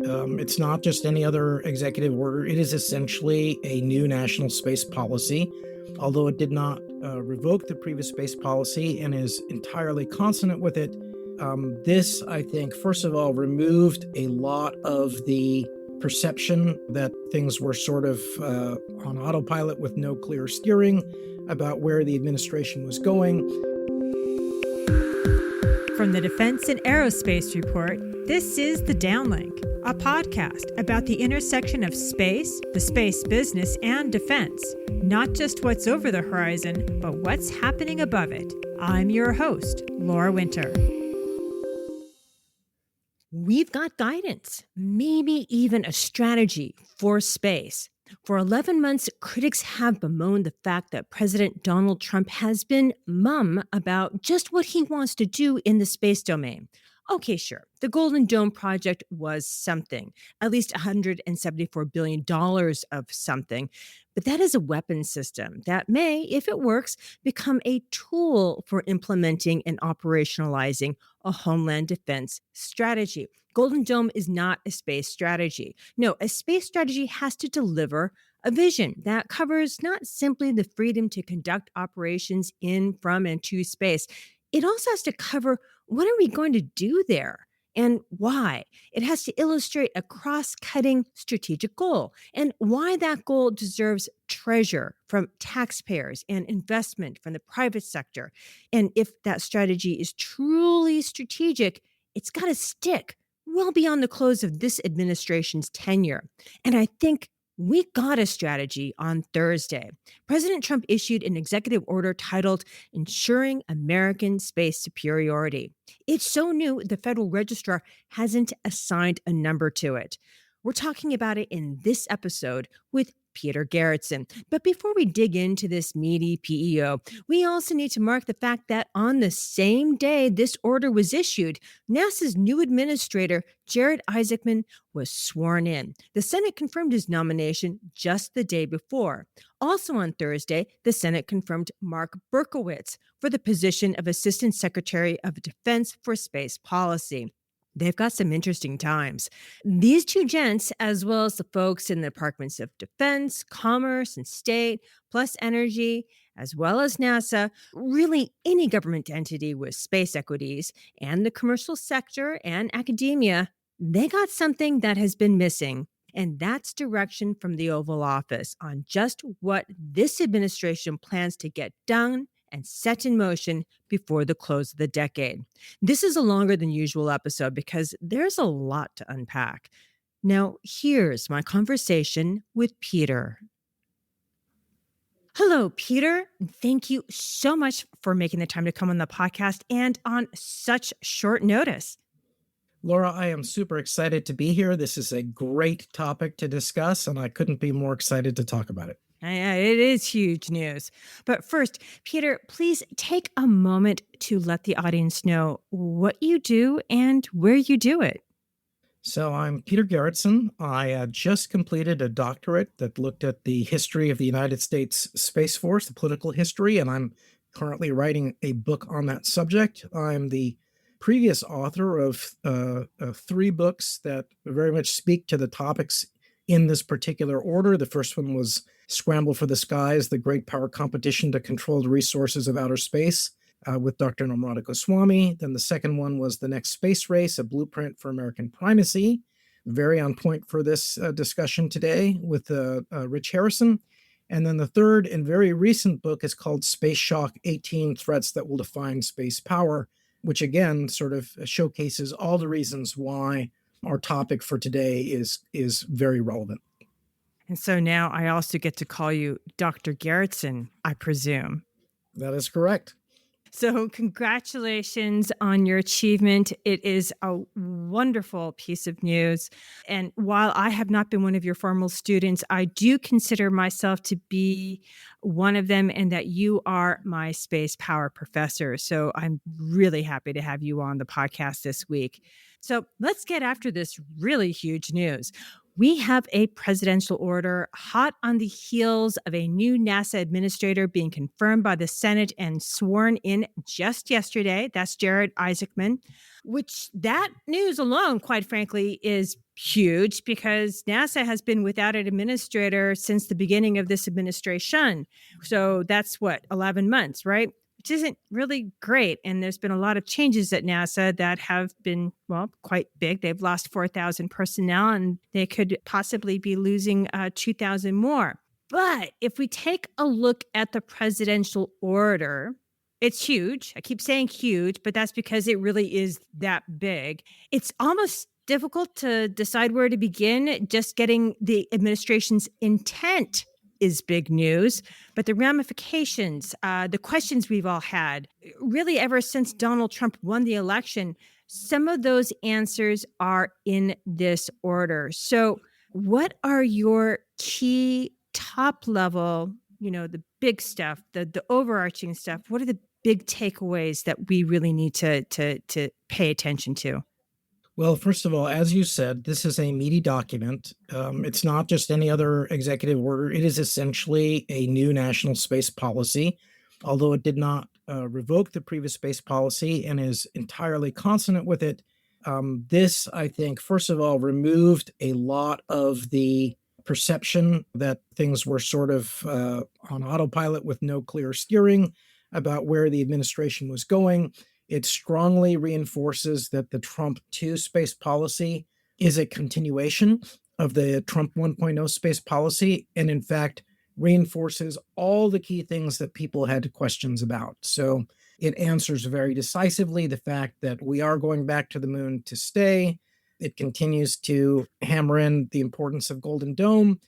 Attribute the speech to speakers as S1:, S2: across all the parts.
S1: It's not just any other executive order. It is essentially a new national space policy, although it did not revoke the previous space policy and is entirely consonant with it. This, I think, first of all, removed a lot of the perception that things were sort of on autopilot with no clear steering about where the administration was going.
S2: From the Defense and Aerospace Report, this is The Downlink, a podcast about the intersection of space, the space business, and defense. Not just what's over the horizon, but what's happening above it. I'm your host, Laura Winter. We've got guidance, maybe even a strategy for space. For 11 months, critics have bemoaned the fact that President Donald Trump has been mum about just what he wants to do in the space domain. Okay, sure, the Golden Dome project was something, at least $174 billion of something. But that is a weapons system that may, if it works, become a tool for implementing and operationalizing a homeland defense strategy. Golden Dome is not a space strategy. No, a space strategy has to deliver a vision that covers not simply the freedom to conduct operations in, from, and to space. It also has to cover what are we going to do there and why. It has to illustrate a cross-cutting strategic goal and why that goal deserves treasure from taxpayers and investment from the private sector. And if that strategy is truly strategic, it's got to stick well beyond the close of this administration's tenure. And I think we got a strategy on Thursday. President Trump issued an executive order titled Ensuring American Space Superiority. It's so new, the Federal Registrar hasn't assigned a number to it. We're talking about it in this episode with Peter Garretson. But before we dig into this meaty PEO, we also need to mark the fact that on the same day this order was issued, NASA's new administrator, Jared Isaacman, was sworn in. The Senate confirmed his nomination just the day before. Also on Thursday, the Senate confirmed Mark Berkowitz for the position of Assistant Secretary of Defense for Space Policy. They've got some interesting times. These two gents, as well as the folks in the Departments of Defense, Commerce, and State, plus Energy, as well as NASA, really any government entity with space equities, and the commercial sector and academia, they got something that has been missing. And that's direction from the Oval Office on just what this administration plans to get done and set in motion before the close of the decade. This is a longer than usual episode because there's a lot to unpack. Now, here's my conversation with Peter. Hello, Peter. Thank you so much for making the time to come on the podcast and on such short notice.
S1: Laura, I am super excited to be here. This is a great topic to discuss, and I couldn't be more excited to talk about it.
S2: Yeah, it is huge news. But first, Peter, please take a moment to let the audience know what you do and where you do it.
S1: So I'm Peter Garretson. I just completed a doctorate that looked at the history of the United States Space Force, the political history, and I'm currently writing a book on that subject. I'm the previous author of 3 books that very much speak to the topics in this particular order. The first one was Scramble for the Skies, the Great Power Competition to Control the Resources of Outer Space with Dr. Namrata Goswami. Then the second one was The Next Space Race, a Blueprint for American Primacy, very on point for this discussion today with Rich Harrison. And then the third and very recent book is called Space Shock, 18 Threats That Will Define Space Power, which again sort of showcases all the reasons why our topic for today is very relevant.
S2: And so now I also get to call you Dr. Garretson, I presume.
S1: That is correct.
S2: So congratulations on your achievement. It is a wonderful piece of news. And while I have not been one of your formal students, I do consider myself to be one of them and that you are my space power professor. So I'm really happy to have you on the podcast this week. So let's get after this really huge news. We have a presidential order hot on the heels of a new NASA administrator being confirmed by the Senate and sworn in just yesterday. That's Jared Isaacman, which that news alone, quite frankly, is huge because NASA has been without an administrator since the beginning of this administration. So that's what, 11 months, right? Which isn't really great. And there's been a lot of changes at NASA that have been, well, quite big. They've lost 4,000 personnel and they could possibly be losing 2,000 more. But if we take a look at the presidential order, it's huge. I keep saying huge, but that's because it really is that big. It's almost difficult to decide where to begin. Just getting the administration's intent is big news, but the ramifications, the questions we've all had, really ever since Donald Trump won the election, some of those answers are in this order. So, what are your key top level, the big stuff, the overarching stuff? What are the big takeaways that we really need to pay attention to?
S1: Well, first of all, as you said, this is a meaty document. It's not just any other executive order. It is essentially a new national space policy, although it did not revoke the previous space policy and is entirely consonant with it. This, I think, first of all, removed a lot of the perception that things were sort of on autopilot with no clear steering about where the administration was going. It strongly reinforces that the Trump 2 space policy is a continuation of the Trump 1.0 space policy, and in fact, reinforces all the key things that people had questions about. So it answers very decisively the fact that we are going back to the moon to stay. It continues to hammer in the importance of Golden Dome.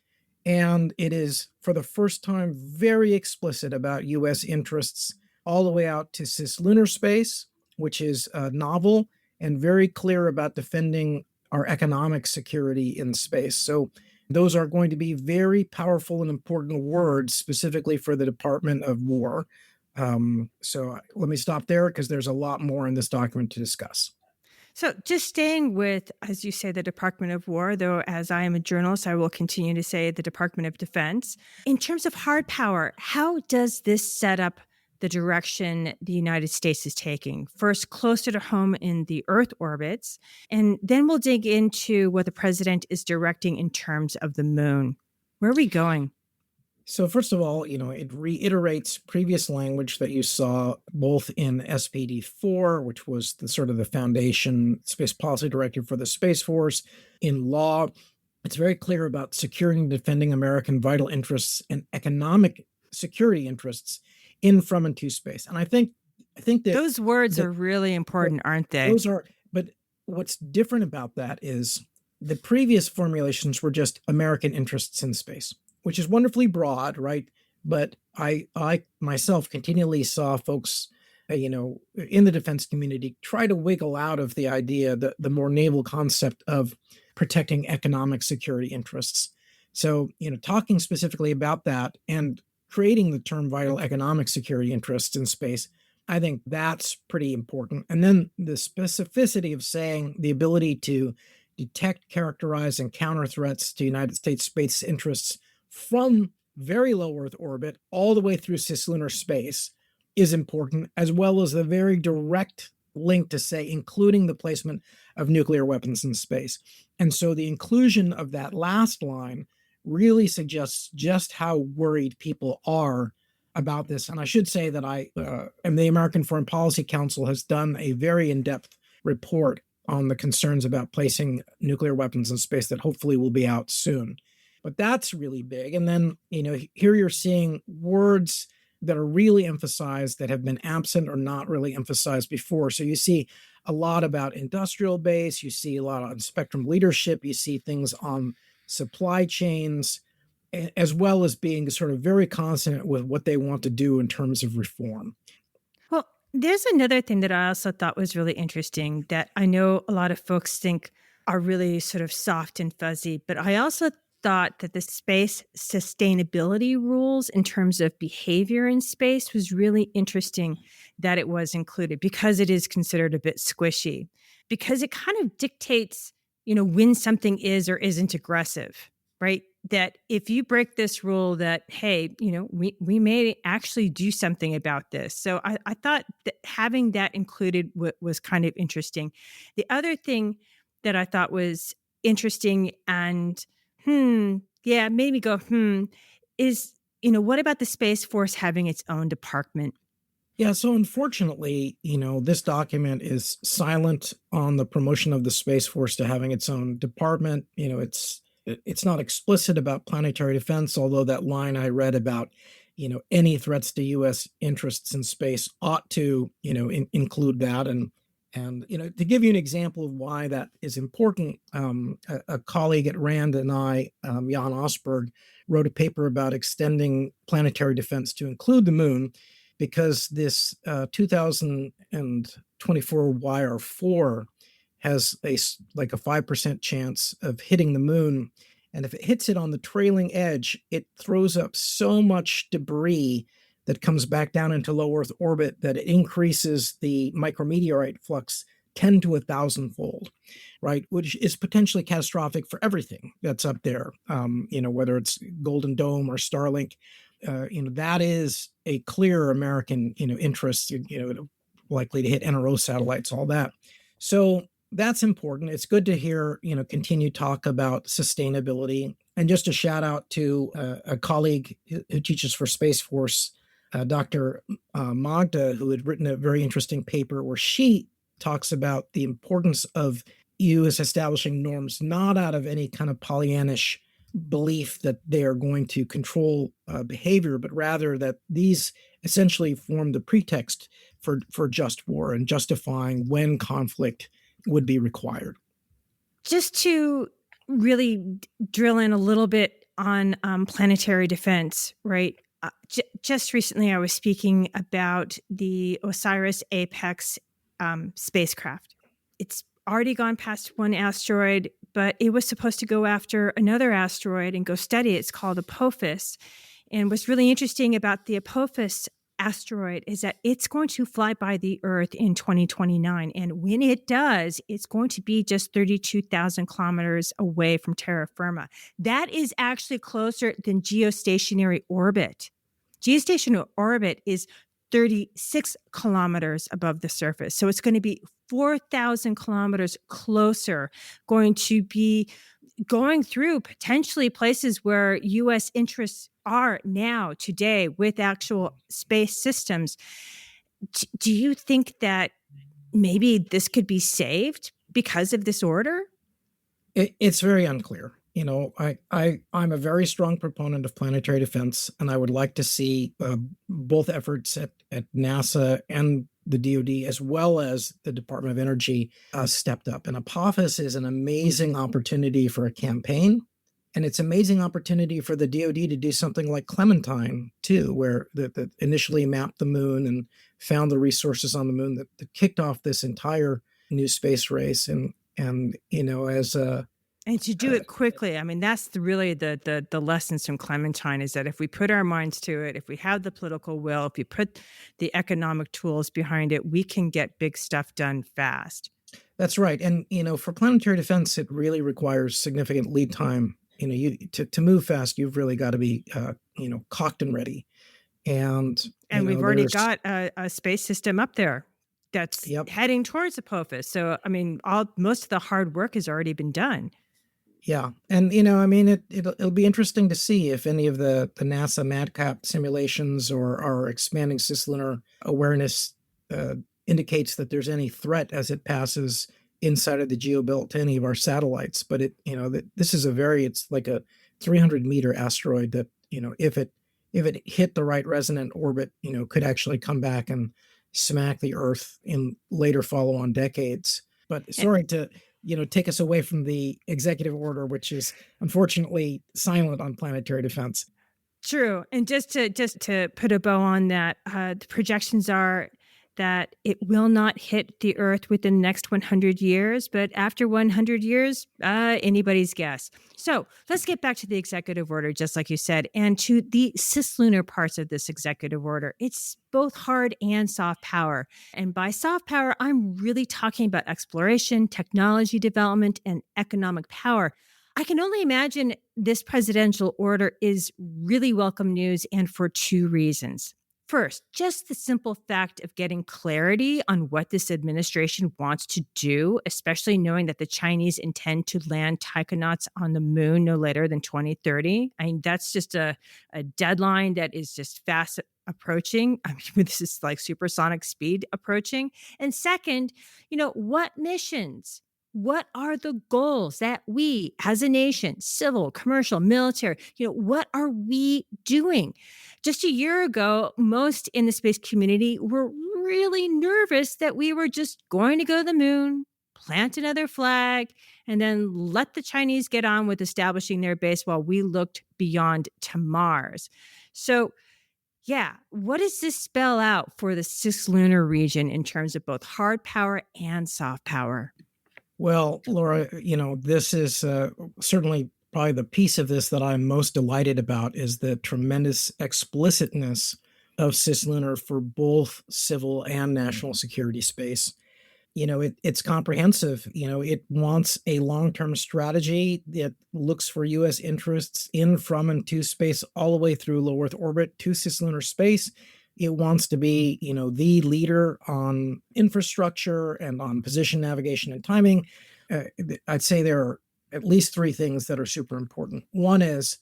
S1: And it is, for the first time, very explicit about US interests all the way out to cislunar space, which is novel, and very clear about defending our economic security in space. So those are going to be very powerful and important words specifically for the Department of War. So let me stop there because there's a lot more in this document to discuss.
S2: So, just staying with, as you say, the Department of War, though, as I am a journalist, I will continue to say the Department of Defense. In terms of hard power, how does this set up the direction the United States is taking? First, closer to home in the Earth orbits, and then we'll dig into what the president is directing in terms of the moon. Where are we going?
S1: So first of all, it reiterates previous language that you saw both in SPD-4, which was the sort of the foundation space policy directive for the Space Force. In law, it's very clear about securing and defending American vital interests and economic security interests in, from, and to space. And I think that
S2: Those words
S1: that
S2: are really important, aren't they?
S1: those are, but what's different about that is the previous formulations were just American interests in space, which is wonderfully broad, right? But I myself continually saw folks, in the defense community try to wiggle out of the idea, the more naval concept of protecting economic security interests. So, talking specifically about that and creating the term vital economic security interests in space, I think that's pretty important. And then the specificity of saying the ability to detect, characterize, and counter threats to United States space interests from very low Earth orbit all the way through cislunar space is important, as well as the very direct link to say, including the placement of nuclear weapons in space. And so the inclusion of that last line really suggests just how worried people are about this. And I should say that and the American Foreign Policy Council has done a very in-depth report on the concerns about placing nuclear weapons in space that hopefully will be out soon. But that's really big. And then, here you're seeing words that are really emphasized that have been absent or not really emphasized before. So you see a lot about industrial base, you see a lot on spectrum leadership, you see things on supply chains, as well as being sort of very consonant with what they want to do in terms of reform.
S2: Well, there's another thing that I also thought was really interesting that I know a lot of folks think are really sort of soft and fuzzy, but I also thought that the space sustainability rules in terms of behavior in space was really interesting that it was included because it is considered a bit squishy, because it kind of dictates, when something is or isn't aggressive, right? That if you break this rule that, hey, we may actually do something about this. So I thought that having that included was kind of interesting. The other thing that I thought was interesting and yeah, made me go, is, what about the Space Force having its own department?
S1: Yeah, so unfortunately, this document is silent on the promotion of the Space Force to having its own department. It's not explicit about planetary defense, although that line I read about, any threats to US interests in space ought to, include that. And to give you an example of why that is important, a colleague at Rand and I, Jan Osberg, wrote a paper about extending planetary defense to include the moon, because this 2024 Wire 4 has like a 5% chance of hitting the moon. And if it hits it on the trailing edge, it throws up so much debris that comes back down into low Earth orbit that it increases the micrometeorite flux 10 to 1,000-fold, right? Which is potentially catastrophic for everything that's up there, whether it's Golden Dome or Starlink. That is a clear American, interest, likely to hit NRO satellites, all that. So that's important. It's good to hear, continued talk about sustainability. And just a shout out to a colleague who teaches for Space Force, Dr. Magda, who had written a very interesting paper where she talks about the importance of EU establishing norms, not out of any kind of Pollyannish belief that they are going to control behavior, but rather that these essentially form the pretext for just war and justifying when conflict would be required.
S2: Just to really drill in a little bit on planetary defense, right? Just recently, I was speaking about the OSIRIS APEX spacecraft. It's already gone past one asteroid, but it was supposed to go after another asteroid and go study it. It's called Apophis. And what's really interesting about the Apophis asteroid is that it's going to fly by the Earth in 2029. And when it does, it's going to be just 32,000 kilometers away from terra firma. That is actually closer than geostationary orbit. Geostationary orbit is 36 kilometers above the surface. So it's going to be 4,000 kilometers closer, going to be going through potentially places where U.S. interests are now, today, with actual space systems. Do you think that maybe this could be saved because of this order?
S1: It's very unclear. I'm a very strong proponent of planetary defense, and I would like to see both efforts at NASA and the DoD, as well as the Department of Energy, stepped up. And Apophis is an amazing opportunity for a campaign, and it's an amazing opportunity for the DoD to do something like Clementine too, where that initially mapped the moon and found the resources on the moon that kicked off this entire new space race. And as a
S2: And to do it quickly, I mean, that's really the lessons from Clementine, is that if we put our minds to it, if we have the political will, if we put the economic tools behind it, we can get big stuff done fast.
S1: That's right. And, for planetary defense, it really requires significant lead time. To move fast, you've really got to be, cocked and ready. And,
S2: And we've already
S1: there's,
S2: got a space system up there that's
S1: yep.
S2: heading towards Apophis. So, I mean, most of the hard work has already been done.
S1: Yeah. And, it'll be interesting to see if any of the NASA MADCAP simulations or our expanding cislunar awareness indicates that there's any threat as it passes inside of the geobelt to any of our satellites. But this is it's like a 300-meter asteroid that, if it hit the right resonant orbit, could actually come back and smack the Earth in later follow-on decades. But sorry to take us away from the executive order, which is unfortunately silent on planetary defense.
S2: True. And just to put a bow on that, the projections are that it will not hit the Earth within the next 100 years, but after 100 years, anybody's guess. So let's get back to the executive order, just like you said, and to the cislunar parts of this executive order. It's both hard and soft power. And by soft power, I'm really talking about exploration, technology development, and economic power. I can only imagine this presidential order is really welcome news, and for two reasons. First, just the simple fact of getting clarity on what this administration wants to do, especially knowing that the Chinese intend to land taikonauts on the moon no later than 2030. I mean, that's just a deadline that is just fast approaching. I mean, this is like supersonic speed approaching. And second, what missions? What are the goals that we as a nation, civil, commercial, military, what are we doing? Just a year ago, most in the space community were really nervous that we were just going to go to the moon, plant another flag, and then let the Chinese get on with establishing their base while we looked beyond to Mars. So, yeah, what does this spell out for the cislunar region in terms of both hard power and soft power?
S1: Well, Laura, this is certainly probably the piece of this that I'm most delighted about is the tremendous explicitness of cislunar for both civil and national security space. It's comprehensive. It wants a long-term strategy that looks for U.S. interests in, from, and to space, all the way through low Earth orbit to cislunar space. It wants to be, the leader on infrastructure and on position, navigation, and timing. I'd say there are at least three things that are super important. One is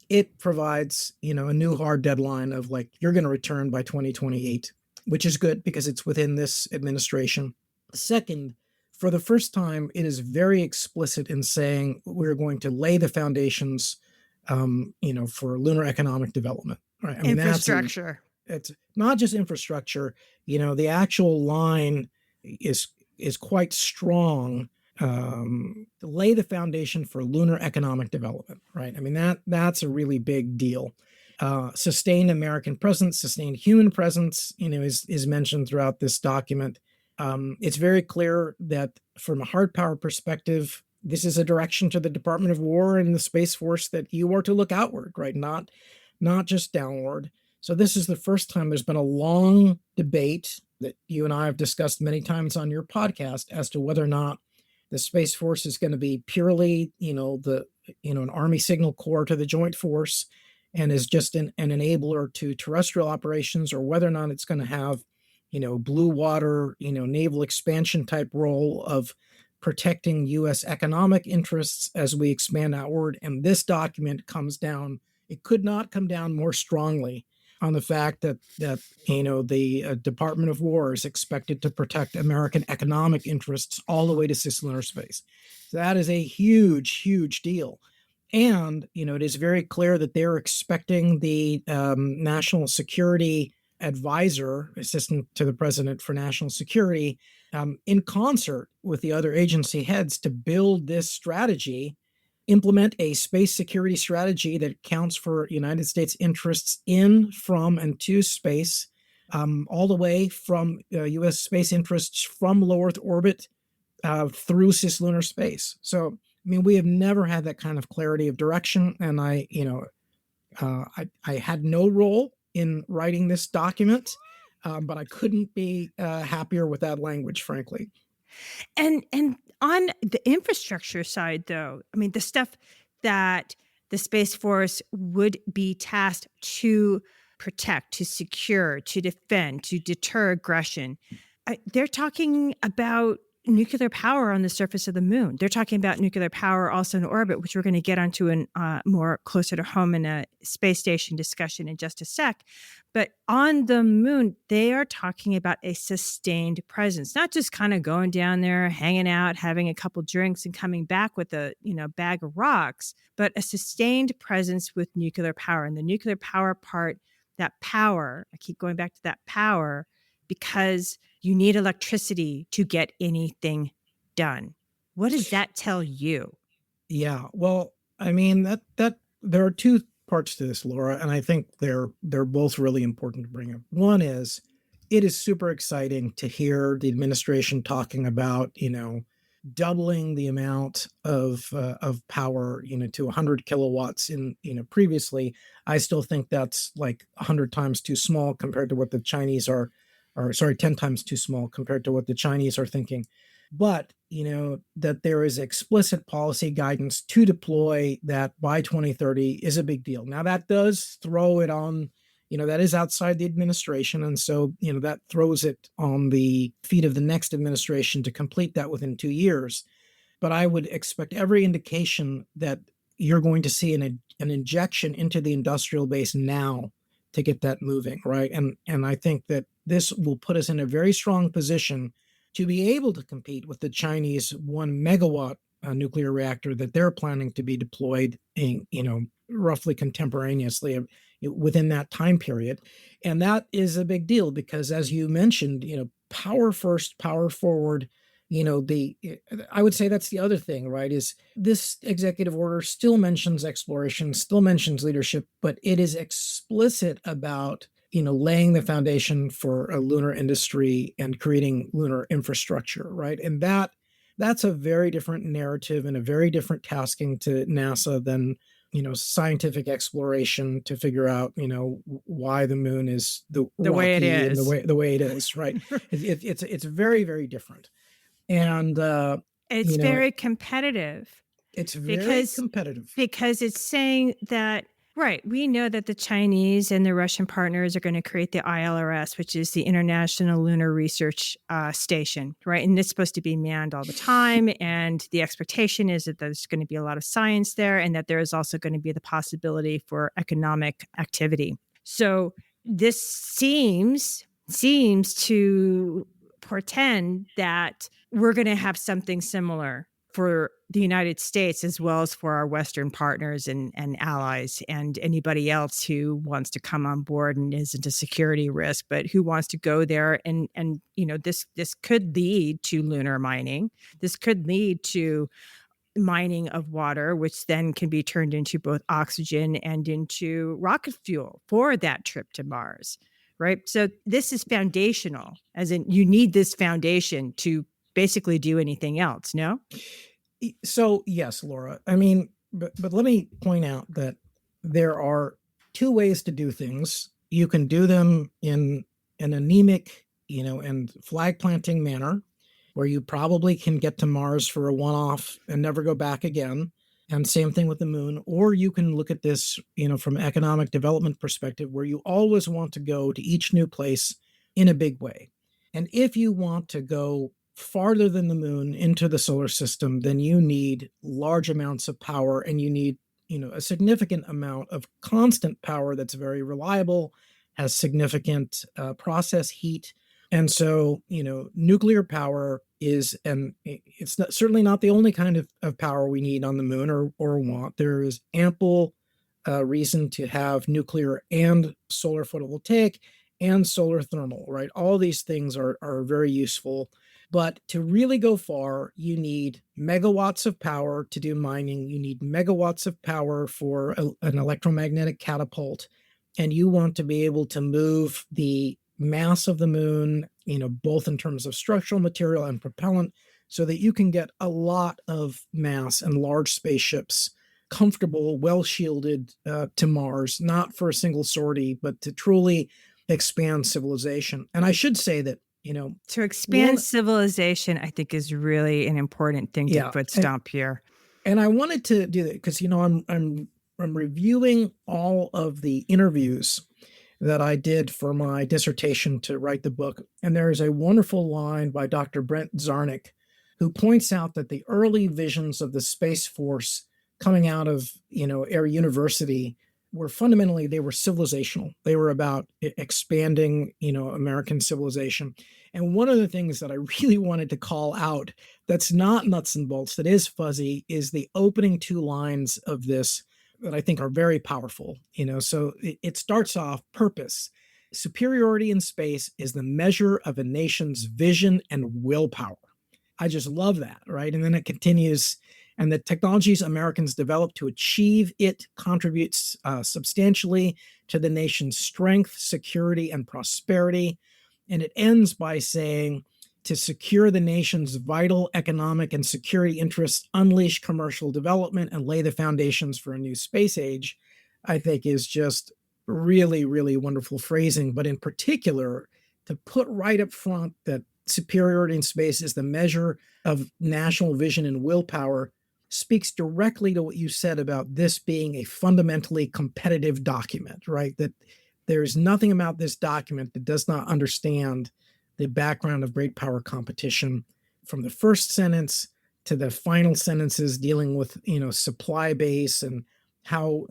S1: it provides, a new hard deadline of like, you're going to return by 2028, which is good because it's within this administration. Second, for the first time, it is very explicit in saying we're going to lay the foundations, for lunar economic development. Right? I mean,
S2: Infrastructure.
S1: it's not just infrastructure. The actual line is quite strong. To lay the foundation for lunar economic development. Right? I mean that's a really big deal. Sustained American presence, sustained human presence, is mentioned throughout this document. It's very clear that from a hard power perspective, this is a direction to the Department of War and the Space Force that you are to look outward, right? Not just downward. So this is the first time there's been a long debate that you and I have discussed many times on your podcast as to whether or not the Space Force is going to be purely, an Army signal corps to the Joint Force and is just an enabler to terrestrial operations, or whether or not it's going to have blue water, naval expansion type role of protecting U.S. economic interests as we expand outward. And this document comes down, it could not come down more strongly on the fact that the Department of War is expected to protect American economic interests all the way to cislunar space. So that is a huge, huge deal. And, it is very clear that they're expecting the national security advisor, assistant to the president for national security, in concert with the other agency heads to build this strategy, implement a space security strategy that accounts for United States interests in, from, and to space, all the way from U.S. space interests from low Earth orbit through cislunar space. So, I mean, we have never had that kind of clarity of direction, and I had no role in writing this document, but I couldn't be happier with that language, frankly.
S2: And on the infrastructure side, though, I mean, the stuff that the Space Force would be tasked to protect, to secure, to defend, to deter aggression, they're talking about nuclear power on the surface of the moon. They're talking about nuclear power also in orbit, which we're going to get onto in more closer to home in a space station discussion in just a sec. But on the moon, they are talking about a sustained presence, not just kind of going down there, hanging out, having a couple drinks and coming back with a bag of rocks, but a sustained presence with nuclear power. And the nuclear power part, that power, I keep going back to that power, because you need electricity to get anything done. What does that tell you?
S1: Yeah, well, I mean that there are two parts to this, Laura, and I think they're both really important to bring up. One is it is super exciting to hear the administration talking about doubling the amount of power to 100 kilowatts in previously. I still think that's like 100 times too small compared to what the Chinese are, or sorry, 10 times too small compared to what the Chinese are thinking. But, that there is explicit policy guidance to deploy that by 2030 is a big deal. Now, that does throw it on, that is outside the administration. And so, that throws it on the feet of the next administration to complete that within 2 years. But I would expect every indication that you're going to see an injection into the industrial base now to get that moving, right? And I think that this will put us in a very strong position to be able to compete with the Chinese 1 megawatt nuclear reactor that they're planning to be deployed in, roughly contemporaneously within that time period. And that is a big deal because, as you mentioned, power first, power forward. The I would say that's the other thing, right? Is this executive order still mentions exploration, still mentions leadership, but it is explicit about laying the foundation for a lunar industry and creating lunar infrastructure, right? And that's a very different narrative and a very different tasking to NASA than scientific exploration to figure out why the moon is the
S2: way it
S1: rocky and the
S2: is.
S1: way it is, right? It's very, very different. And
S2: It's
S1: you know
S2: very competitive
S1: it's very
S2: because
S1: competitive.
S2: it's saying that, right, we know that the Chinese and the Russian partners are going to create the ILRS, which is the International Lunar Research Station, right? And it's supposed to be manned all the time. And the expectation is that there's going to be a lot of science there and that there is also going to be the possibility for economic activity. So this seems to portend that we're going to have something similar for the United States as well as for our Western partners and allies and anybody else who wants to come on board and isn't a security risk, but who wants to go there. And this could lead to lunar mining. This could lead to mining of water, which then can be turned into both oxygen and into rocket fuel for that trip to Mars. Right. So this is foundational, as in you need this foundation to basically do anything else. No?
S1: So yes, Laura. I mean, but let me point out that there are two ways to do things. You can do them in an anemic, and flag planting manner, where you probably can get to Mars for a one-off and never go back again. And same thing with the moon. Or you can look at this, from an economic development perspective, where you always want to go to each new place in a big way. And if you want to go farther than the moon into the solar system, then you need large amounts of power and you need, a significant amount of constant power that's very reliable, has significant process heat. And so, nuclear power is, and it's certainly not the only kind of power we need on the moon or want. There is ample reason to have nuclear and solar photovoltaic and solar thermal, right? All these things are very useful. But to really go far, you need megawatts of power to do mining. You need megawatts of power for an electromagnetic catapult. And you want to be able to move the mass of the moon, both in terms of structural material and propellant, so that you can get a lot of mass and large spaceships comfortable, well shielded to Mars, not for a single sortie, but to truly expand civilization. And I should say that,
S2: to expand civilization, I think is really an important thing to put stomp here.
S1: And I wanted to do that because, I'm reviewing all of the interviews that I did for my dissertation to write the book. And there is a wonderful line by Dr. Brent Zarnick, who points out that the early visions of the Space Force coming out of, Air University were fundamentally, they were civilizational. They were about expanding, American civilization. And one of the things that I really wanted to call out that's not nuts and bolts, that is fuzzy, is the opening two lines of this that I think are very powerful. So it starts off: purpose. Superiority in space is the measure of a nation's vision and willpower. I just love that, right? And then it continues: and the technologies Americans develop to achieve it contributes substantially to the nation's strength, security, and prosperity. And it ends by saying, to secure the nation's vital economic and security interests, unleash commercial development, and lay the foundations for a new space age, I think is just really, really wonderful phrasing. But in particular, to put right up front that superiority in space is the measure of national vision and willpower speaks directly to what you said about this being a fundamentally competitive document, right? That There's nothing about this document that does not understand the background of great power competition from the first sentence to the final sentences dealing with, supply base and how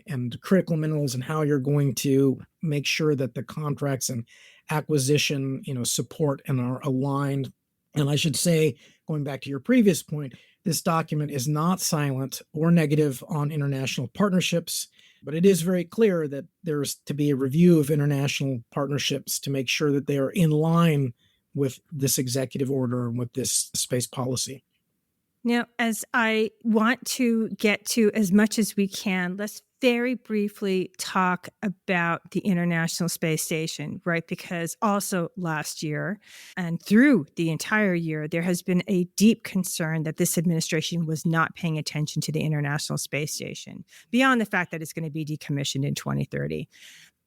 S1: and critical minerals and how you're going to make sure that the contracts and acquisition, support and are aligned. And I should say, going back to your previous point, this document is not silent or negative on international partnerships, but it is very clear that there's to be a review of international partnerships to make sure that they are in line with this executive order and with this space policy.
S2: Now, as I want to get to as much as we can, let's very briefly talk about the International Space Station, right? Because also last year and through the entire year, there has been a deep concern that this administration was not paying attention to the International Space Station, beyond the fact that it's going to be decommissioned in 2030.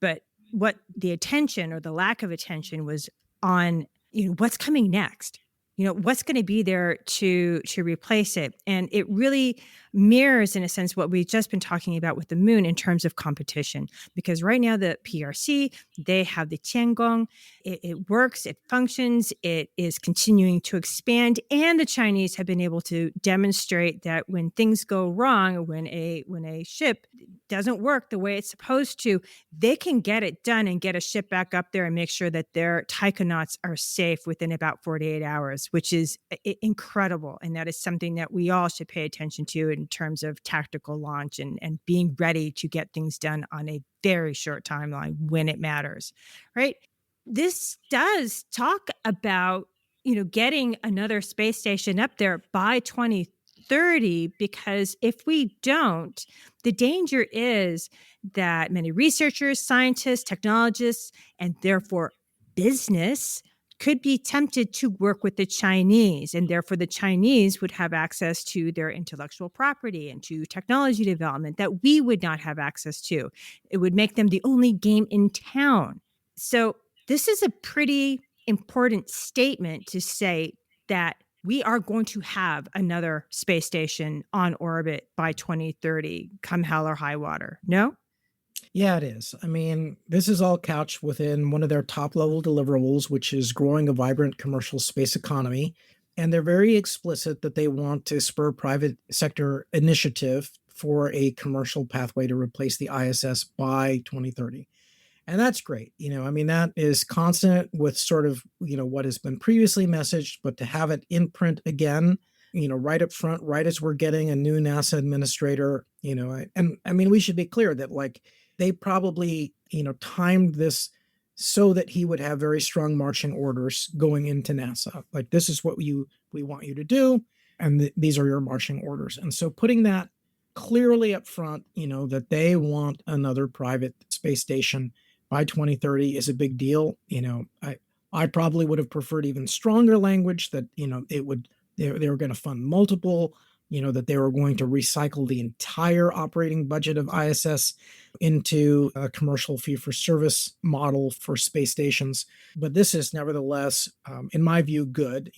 S2: But what the attention or the lack of attention was on, what's coming next? What's going to be there to replace it? And it really mirrors, in a sense, what we've just been talking about with the moon in terms of competition. Because right now, the PRC, they have the Tiangong. It works, it functions, it is continuing to expand. And the Chinese have been able to demonstrate that when things go wrong, when a ship doesn't work the way it's supposed to, they can get it done and get a ship back up there and make sure that their taikonauts are safe within about 48 hours, which is incredible. And that is something that we all should pay attention to in terms of tactical launch and being ready to get things done on a very short timeline when it matters, right? This does talk about, getting another space station up there by 2030, because if we don't, the danger is that many researchers, scientists, technologists, and therefore business could be tempted to work with the Chinese, and therefore the Chinese would have access to their intellectual property and to technology development that we would not have access to. It would make them the only game in town. So this is a pretty important statement to say that we are going to have another space station on orbit by 2030, come hell or high water. No?
S1: Yeah, it is. I mean, this is all couched within one of their top level deliverables, which is growing a vibrant commercial space economy. And they're very explicit that they want to spur private sector initiative for a commercial pathway to replace the ISS by 2030. And that's great. I mean, that is consonant with sort of, what has been previously messaged, but to have it in print again, right up front, right as we're getting a new NASA administrator, and I mean, we should be clear that like they probably, timed this so that he would have very strong marching orders going into NASA. Like, this is what we want you to do. And these are your marching orders. And so putting that clearly up front, that they want another private space station by 2030 is a big deal. I probably would have preferred even stronger language that, they were going to fund multiple, that they were going to recycle the entire operating budget of ISS into a commercial fee for service model for space stations. But this is nevertheless, in my view, good.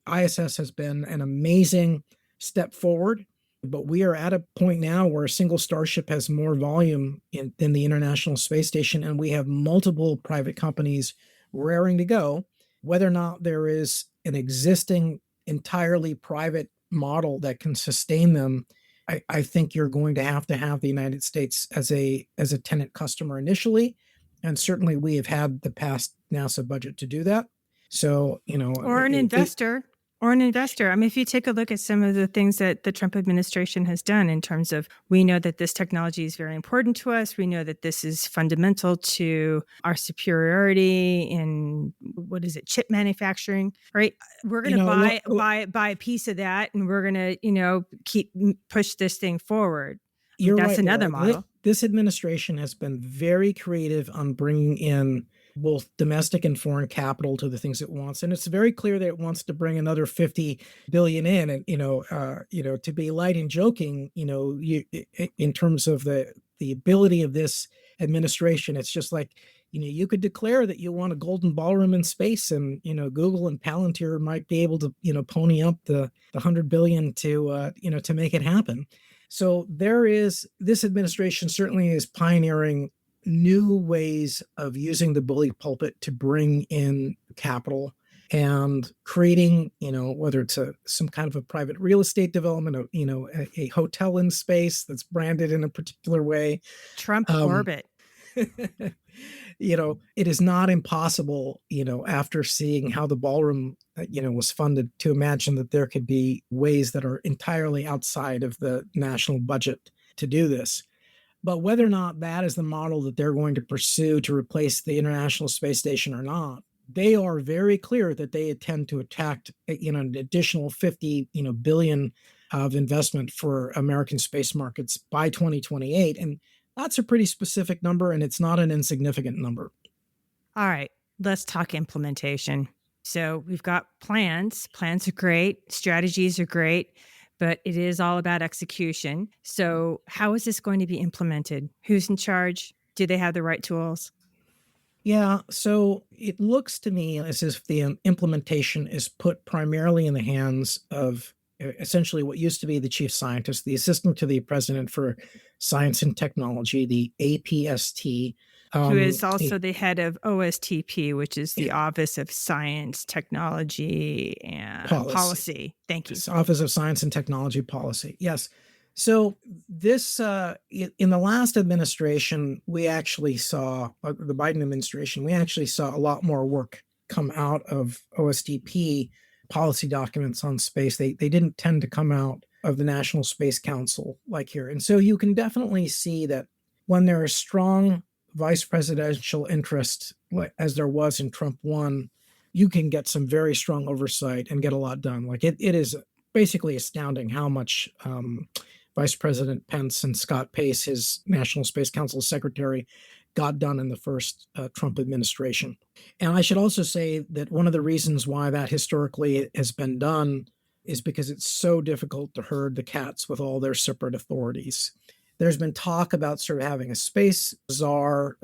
S1: ISS has been an amazing step forward, but we are at a point now where a single Starship has more volume than the International Space Station, and we have multiple private companies raring to go. Whether or not there is an existing entirely private model that can sustain them, I think you're going to have the United States as a tenant customer initially, and certainly we have had the past NASA budget to do that. So
S2: Or an investor. Or an investor. I mean, if you take a look at some of the things that the Trump administration has done in terms of, we know that this technology is very important to us. We know that this is fundamental to our superiority in, chip manufacturing, right? We're going to buy a piece of that, and we're going to, push this thing forward.
S1: You're
S2: That's
S1: right,
S2: another
S1: Laura.
S2: model.
S1: This administration has been very creative on bringing in both domestic and foreign capital to the things it wants, and it's very clear that it wants to bring another 50 billion in. And to be light and joking, in terms of the ability of this administration, it's just like, you could declare that you want a golden ballroom in space, and Google and Palantir might be able to pony up the 100 billion to make it happen. So this administration certainly is pioneering new ways of using the bully pulpit to bring in capital and creating, whether it's some kind of a private real estate development, a hotel in space that's branded in a particular way.
S2: Trump
S1: Um,
S2: orbit.
S1: it is not impossible, after seeing how the ballroom, was funded, to imagine that there could be ways that are entirely outside of the national budget to do this. But whether or not that is the model that they're going to pursue to replace the International Space Station or not, they are very clear that they intend to attract, an additional 50, billion of investment for American space markets by 2028. And that's a pretty specific number, and it's not an insignificant number.
S2: All right, let's talk implementation. So we've got plans. Plans are great, strategies are great, but it is all about execution. So, how is this going to be implemented? Who's in charge? Do they have the right tools?
S1: Yeah, so it looks to me as if the implementation is put primarily in the hands of essentially what used to be the chief scientist, the assistant to the president for science and technology, the APST.
S2: Who is
S1: He-
S2: also the head of OSTP, which is
S1: yeah,
S2: the Office of Science, Technology, and
S1: policy.
S2: Policy. Thank you.
S1: Yes, Office of Science and Technology Policy. Yes. So this in the last administration, we actually saw the Biden administration. We actually saw a lot more work come out of OSTP policy documents on space. They didn't tend to come out of the National Space Council like here, and so you can definitely see that when there is strong vice presidential interest, as there was in Trump one, you can get some very strong oversight and get a lot done. Like it is basically astounding how much Vice President Pence and Scott Pace, his National Space Council secretary, got done in the first Trump administration. And I should also say that one of the reasons why that historically has been done is because it's so difficult to herd the cats with all their separate authorities. There's been talk about sort of having a space czar.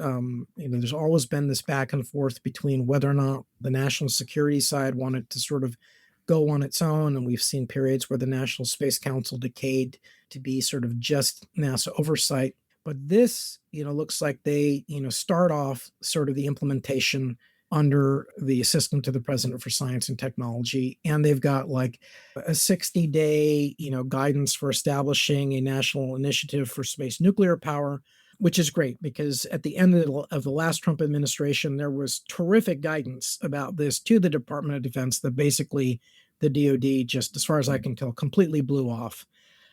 S1: There's always been this back and forth between whether or not the national security side wanted to sort of go on its own. And we've seen periods where the National Space Council decayed to be sort of just NASA oversight. But this, looks like they, start off sort of the implementation under the assistant to the president for science and technology. And they've got like a 60-day, guidance for establishing a national initiative for space nuclear power, which is great because at the end of the last Trump administration, there was terrific guidance about this to the Department of Defense that basically the DoD, just as far as I can tell, completely blew off.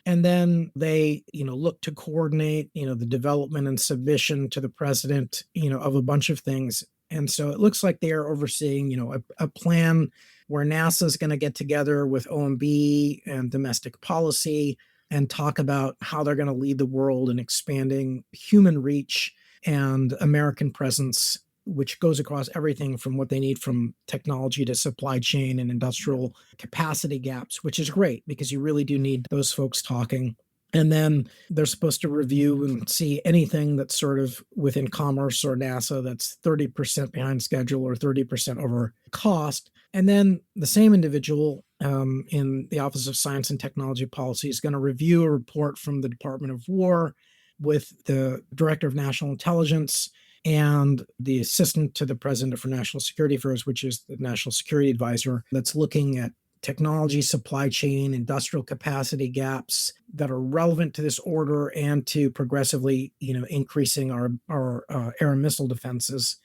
S1: And then they, look to coordinate, the development and submission to the president, of a bunch of things. And so it looks like they are overseeing, a plan where NASA is going to get together with OMB and domestic policy and talk about how they're going to lead the world in expanding human reach and American presence, which goes across everything from what they need from technology to supply chain and industrial capacity gaps, which is great because you really do need those folks talking. And then they're supposed to review and see anything that's sort of within commerce or NASA that's 30% behind schedule or 30% over cost. And then the same individual in the Office of Science and Technology Policy is going to review a report from the Department of War with the Director of National Intelligence and the assistant to the president for national security affairs, which is the national security advisor, that's looking at technology, supply chain, industrial capacity gaps that are relevant to this order and to progressively, increasing our air and missile defenses.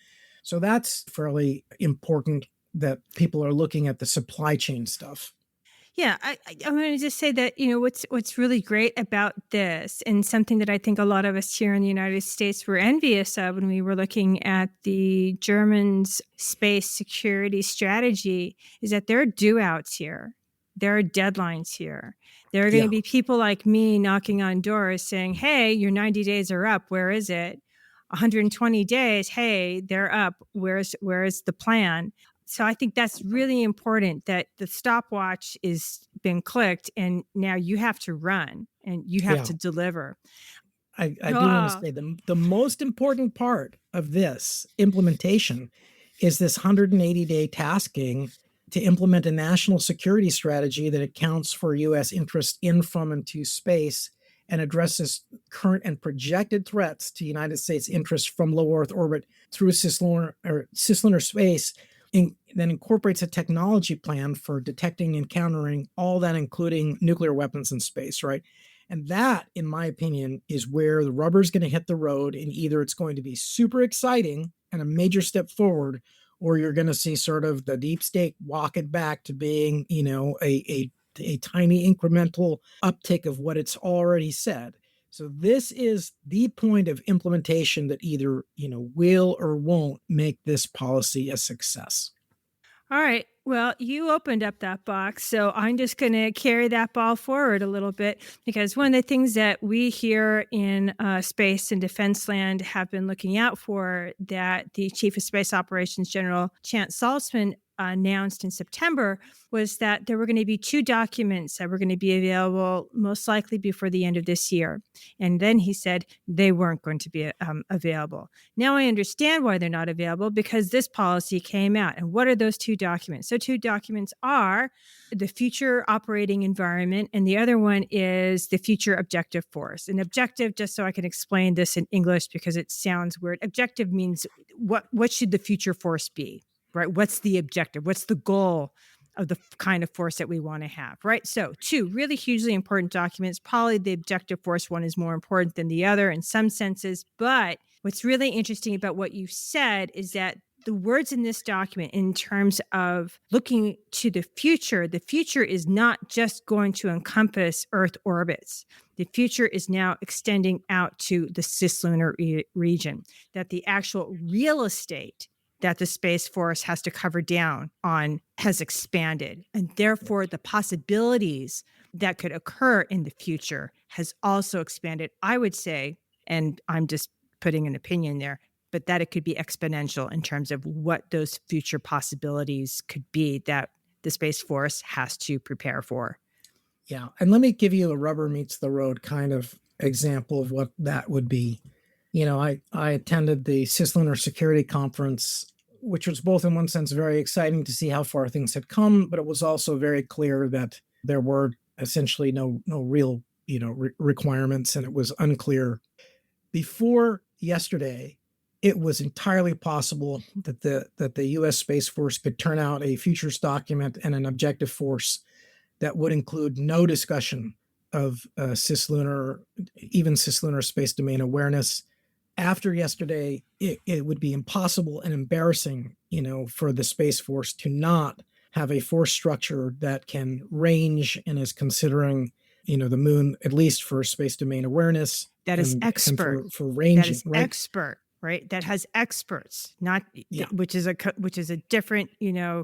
S1: So that's fairly important that people are looking at the supply chain stuff.
S2: Yeah, I'm going to just say that what's really great about this, and something that I think a lot of us here in the United States were envious of when we were looking at the Germans' space security strategy, is that there are do outs here. There are deadlines here. There are going to
S1: Yeah,
S2: be people like me knocking on doors saying, "Hey, your 90 days are up. Where is it? 120 days. Hey, they're up. Where's the plan?" So I think that's really important, that the stopwatch is been clicked and now you have to run and you have
S1: yeah.
S2: to deliver.
S1: I do want to
S2: Ah,
S1: say the most important part of this implementation is this 180-day tasking to implement a national security strategy that accounts for U.S. interest in, from, and to space and addresses current and projected threats to United States interests from low Earth orbit through cislunar space, then incorporates a technology plan for detecting and countering all that, including nuclear weapons in space, right? And that, in my opinion, is where the rubber's going to hit the road. And either it's going to be super exciting and a major step forward, or you're going to see sort of the deep state walk it back to being, a tiny incremental uptick of what it's already said. So this is the point of implementation that either, will or won't make this policy a success.
S2: All right. Well, you opened up that box, so I'm just going to carry that ball forward a little bit because one of the things that we here in space and defense land have been looking out for that the Chief of Space Operations General Chance Saltzman announced in September was that there were going to be 2 documents that were going to be available most likely before the end of this year. And then he said they weren't going to be available. Now I understand why they're not available because this policy came out. And what are those 2 documents? So 2 documents are the future operating environment, and the other one is the future objective force. An objective, just so I can explain this in English because it sounds weird, objective means what should the future force be, right? What's the objective? What's the goal of the kind of force that we want to have, right? So 2 really hugely important documents. Probably the objective force one is more important than the other in some senses. But what's really interesting about what you said is that the words in this document, in terms of looking to the future is not just going to encompass Earth orbits. The future is now extending out to the cislunar region, that the actual real estate that the Space Force has to cover down on has expanded. And therefore, the possibilities that could occur in the future has also expanded. I would say, and I'm just putting an opinion there, but that it could be exponential in terms of what those future possibilities could be that the Space Force has to prepare for.
S1: Yeah. And let me give you a rubber meets the road kind of example of what that would be. I attended the Cislunar Security Conference, which was both in one sense very exciting to see how far things had come, but it was also very clear that there were essentially no real requirements, and it was unclear. Before yesterday, it was entirely possible that the U.S. Space Force could turn out a futures document and an objective force that would include no discussion of cislunar space domain awareness. After yesterday, it would be impossible and embarrassing, for the Space Force to not have a force structure that can range and is considering, the moon, at least for space domain awareness.
S2: That is expert.
S1: And for ranging,
S2: that is
S1: right?
S2: Expert, right? That has experts, not
S1: Yeah.
S2: which is a different,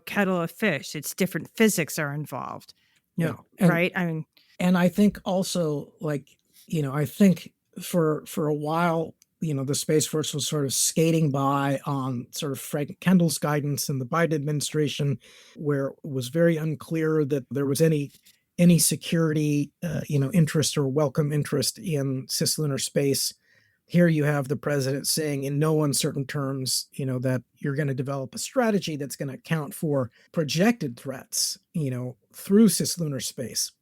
S2: kettle of fish. It's different physics are involved. No,
S1: Yeah.
S2: right? I mean,
S1: and I think also, I think for a while, the Space Force was sort of skating by on sort of Frank Kendall's guidance in the Biden administration, where it was very unclear that there was any security, interest or welcome interest in cislunar space. Here you have the president saying in no uncertain terms, that you're going to develop a strategy that's going to account for projected threats, through cislunar space.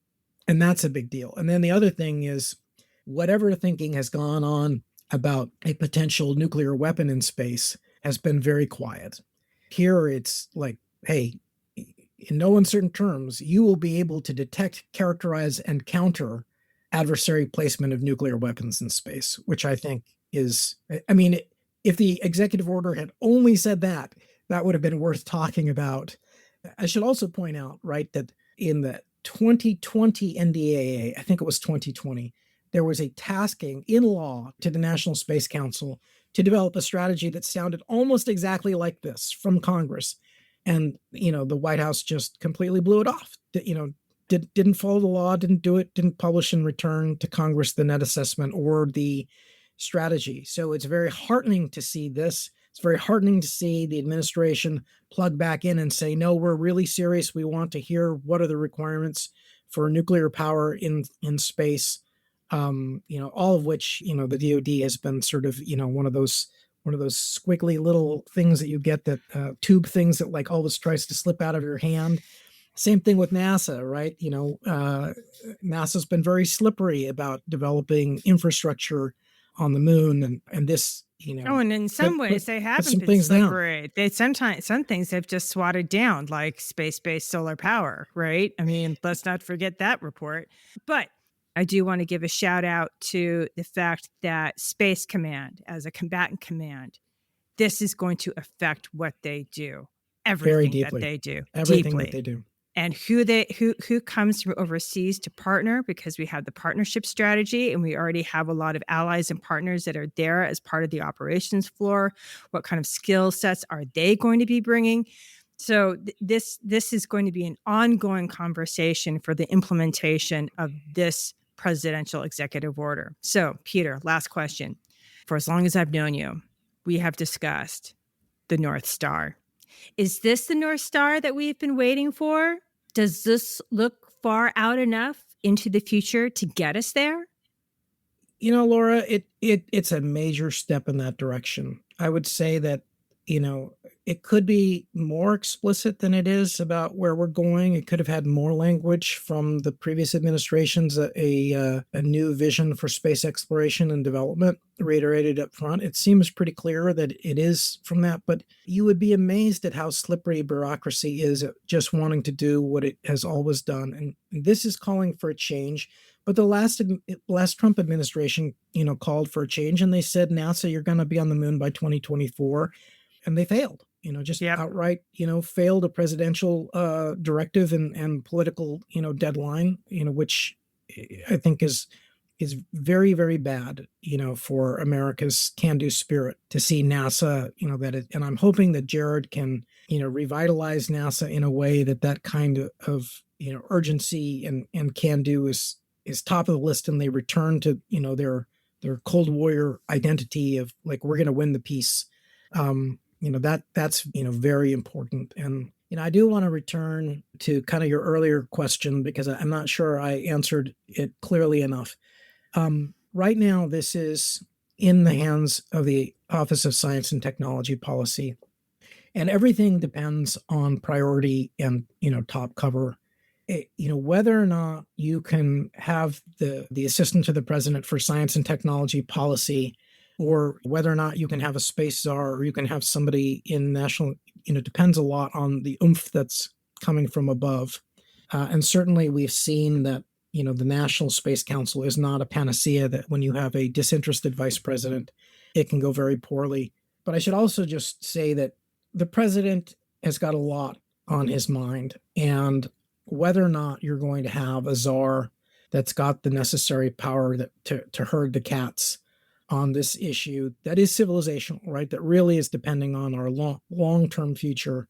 S1: And that's a big deal. And then the other thing is, whatever thinking has gone on about a potential nuclear weapon in space has been very quiet. Here it's like, hey, in no uncertain terms, you will be able to detect, characterize, and counter adversary placement of nuclear weapons in space, which I think is, if the executive order had only said that, that would have been worth talking about. I should also point out, right, that in the 2020 NDAA, I think it was 2020, there was a tasking in law to the National Space Council to develop a strategy that sounded almost exactly like this from Congress. And, the White House just completely blew it off. Didn't follow the law, didn't do it, didn't publish and return to Congress the net assessment or the strategy. So it's very heartening to see this. It's very heartening to see the administration plug back in and say, no, we're really serious. We want to hear what are the requirements for nuclear power in space. All of which, the DoD has been sort of, one of those squiggly little things that you get that tube things that like always tries to slip out of your hand. Same thing with NASA, right? NASA's been very slippery about developing infrastructure on the moon, and this,
S2: Oh, and in some
S1: put
S2: ways
S1: put
S2: they
S1: put
S2: haven't
S1: some
S2: been
S1: things down.
S2: slippery. They sometimes some things have just swatted down, like space-based solar power, right? I mean, let's not forget that report. But I do want to give a shout out to the fact that Space Command, as a combatant command, this is going to affect what they do,
S1: Very
S2: everything that
S1: deeply,
S2: they do,
S1: everything that
S2: deeply.
S1: they do.
S2: And who comes from overseas to partner, because we have the partnership strategy and we already have a lot of allies and partners that are there as part of the operations floor. What kind of skill sets are they going to be bringing? So this is going to be an ongoing conversation for the implementation of this presidential executive order. So, Peter, last question. For as long as I've known you, we have discussed the North Star. Is this the North Star that we've been waiting for? Does this look far out enough into the future to get us there?
S1: Laura, it's a major step in that direction. I would say that, you know, it could be more explicit than it is about where we're going. It could have had more language from the previous administrations, a new vision for space exploration and development reiterated up front. It seems pretty clear that it is from that, but you would be amazed at how slippery bureaucracy is at just wanting to do what it has always done. And this is calling for a change. But the last Trump administration, called for a change, and they said, NASA, you're going to be on the moon by 2024, and they failed. Just
S2: Yep.
S1: outright, failed a presidential directive and political, deadline. Which I think is very, very bad. For America's can-do spirit to see NASA. And I'm hoping that Jared can, revitalize NASA in a way that kind of urgency and can-do is top of the list, and they return to their Cold Warrior identity of like, we're going to win the peace. That's very important. And I do want to return to kind of your earlier question, because I'm not sure I answered it clearly enough. Right now, this is in the hands of the Office of Science and Technology Policy, and everything depends on priority and top cover. Whether or not you can have the assistant to the president for science and technology policy, or whether or not you can have a space czar, or you can have somebody in national, depends a lot on the oomph that's coming from above. And certainly we've seen that the National Space Council is not a panacea, that when you have a disinterested vice president, it can go very poorly. But I should also just say that the president has got a lot on his mind, and whether or not you're going to have a czar that's got the necessary power to herd the cats on this issue that is civilizational, right? That really is depending on our long-term future.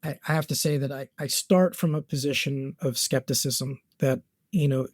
S1: I have to say that I start from a position of skepticism that, you know,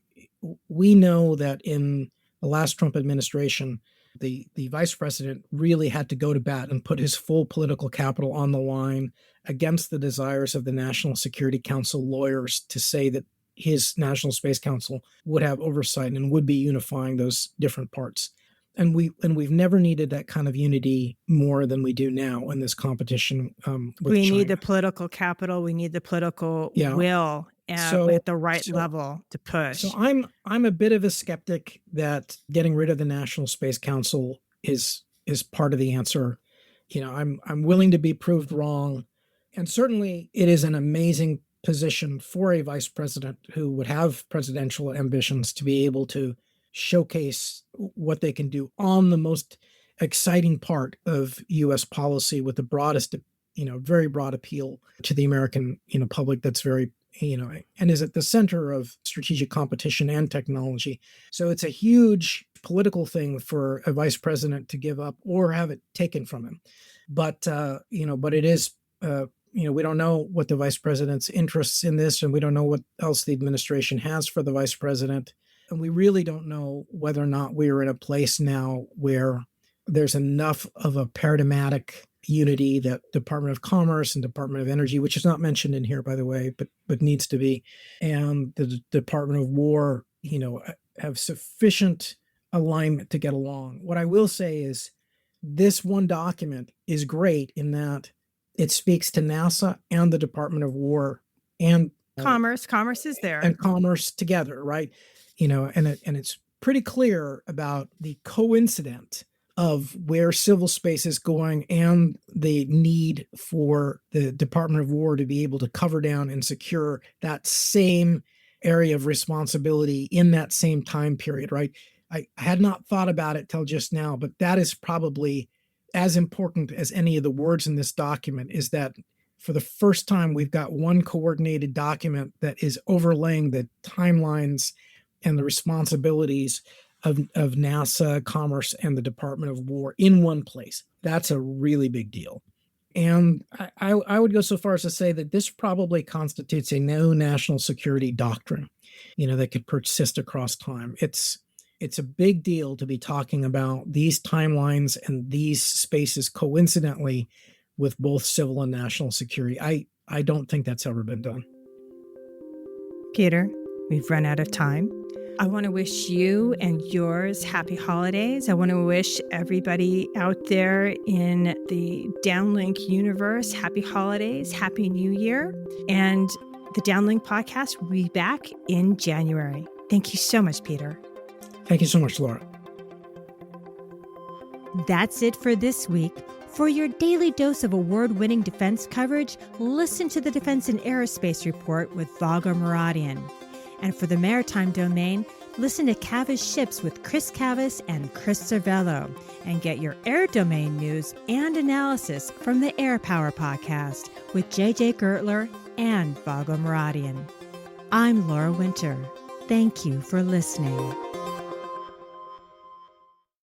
S1: we know that in the last Trump administration, the vice president really had to go to bat and put his full political capital on the line against the desires of the National Security Council lawyers to say that his National Space Council would have oversight and would be unifying those different parts. And we've never needed that kind of unity more than we do now in this competition with
S2: We need
S1: China.
S2: the political capital. We need the political
S1: Yeah.
S2: will
S1: So
S2: at the right
S1: so
S2: level to
S1: so
S2: push.
S1: I'm a bit of a skeptic that getting rid of the National Space Council is part of the answer. I'm willing to be proved wrong, and certainly it is an amazing position for a vice president who would have presidential ambitions to be able to showcase what they can do on the most exciting part of U.S. policy with the broadest, very broad appeal to the American, public. That's very, and is at the center of strategic competition and technology. So it's a huge political thing for a vice president to give up or have it taken from him. But it is, we don't know what the vice president's interests in this, and we don't know what else the administration has for the vice president. And we really don't know whether or not we are in a place now where there's enough of a paradigmatic unity that Department of Commerce and Department of Energy, which is not mentioned in here, by the way, but needs to be, and the Department of War, have sufficient alignment to get along. What I will say is this one document is great in that it speaks to NASA and the Department of War and
S2: Commerce is there.
S1: and commerce together, right? And it's pretty clear about the coincidence of where civil space is going and the need for the Department of War to be able to cover down and secure that same area of responsibility in that same time period, right? I had not thought about it till just now, but that is probably as important as any of the words in this document, is that for the first time, we've got one coordinated document that is overlaying the timelines and the responsibilities of NASA, Commerce, and the Department of War in one place. That's a really big deal. And I would go so far as to say that this probably constitutes a no national security doctrine, that could persist across time. It's a big deal to be talking about these timelines and these spaces coincidentally with both civil and national security. I don't think that's ever been done.
S2: Peter, we've run out of time. I want to wish you and yours happy holidays. I want to wish everybody out there in the Downlink universe happy holidays, happy new year. And the Downlink podcast will be back in January. Thank you so much, Peter.
S1: Thank you so much, Laura.
S2: That's it for this week. For your daily dose of award-winning defense coverage, listen to the Defense and Aerospace Report with Vago Muradian. And for the maritime domain, listen to Cavas Ships with Chris Cavas and Chris Cervello, and get your air domain news and analysis from the Air Power Podcast with JJ Gertler and Vago Muradian. I'm Laura Winter. Thank you for listening.